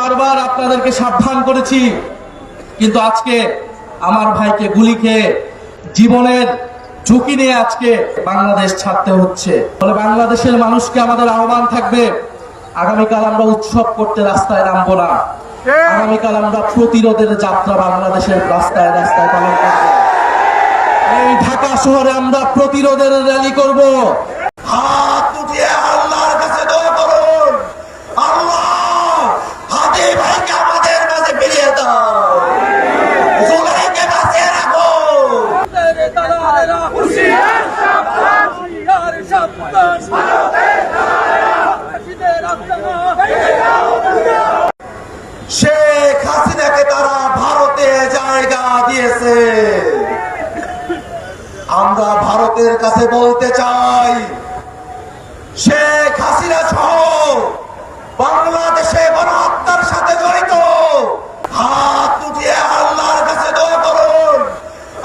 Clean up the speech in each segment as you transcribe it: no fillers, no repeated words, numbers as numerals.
বারবার আপনাদেরকে সাবধান করেছি, কিন্তু আজকে আমার ভাইকে গুলি খেয়ে জীবনের ঝুঁকি নিয়ে আজকে বাংলাদেশ ছাড়তে হচ্ছে। ফলে বাংলাদেশের মানুষকে আমাদের আহ্বান থাকবে, আগামীকাল আমরা উৎসব করতে রাস্তায় নামবো না। আগামীকাল আমরা প্রতিরোধের যাত্রা বাংলাদেশের রাস্তায় রাস্তায় পালন করব। এই ঢাকা শহরে আমরা প্রতিরোধের র্যালি করব। হাত উঠিয়ে আল্লাহর কাছে দোয়া করুন, আল্লাহ হাদি ভাইকে আমাদের মাঝে ফিরিয়ে দাও, জুলাইকে বাঁচিয়ে রাখো। শেখ হাসিনাকে তারা ভারতে জায়গা দিয়েছে। আমরা ভারতের কাছে বলতে চাই, শেখ হাসিনা সহ বাংলাদেশে গণহত্যার সাথে জড়িত হাত উঠিয়ে আল্লাহর কাছে দোয়া করুন,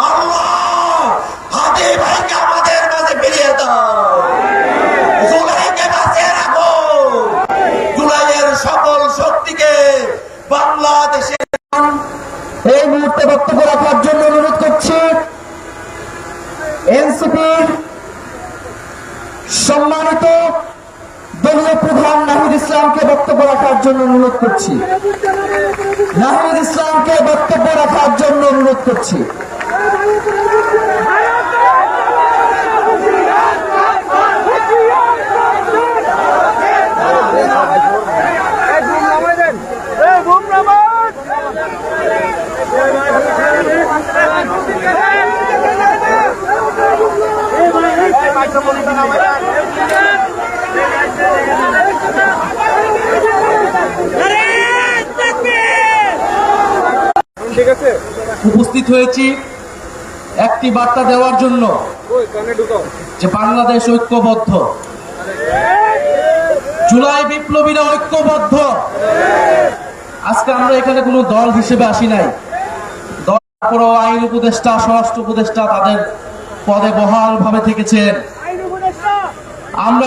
আল্লাহ হাদি ভাইকে আমাদের মাঝে ফিরিয়ে দাও, জুলাইকে বাঁচিয়ে রাখো। জুলাইয়ের সকল শক্তিকে বাংলাদেশে এই মুহূর্তে বক্তব্য রাখার জন্য অনুরোধ করছি এনসিপির সম্মানিত দলীয় প্রধান নাহিদ ইসলামকে বক্তব্য রাখার জন্য অনুরোধ করছি। নাহিদ ইসলামকে বক্তব্য রাখার জন্য অনুরোধ করছি। উপস্থিত হয়েছি একটি বার্তা দেওয়ার জন্য যে বাংলাদেশ ঐক্যবদ্ধ, জুলাই বিপ্লবীরা ঐক্যবদ্ধ। আজকে আমরা এখানে কোনো দল হিসেবে আসি নাই। তারপরেও আইন উপদেষ্টা, স্বরাষ্ট্র উপদেষ্টা তাদের পদে বহাল ভাবে থেকেছেন। আমরা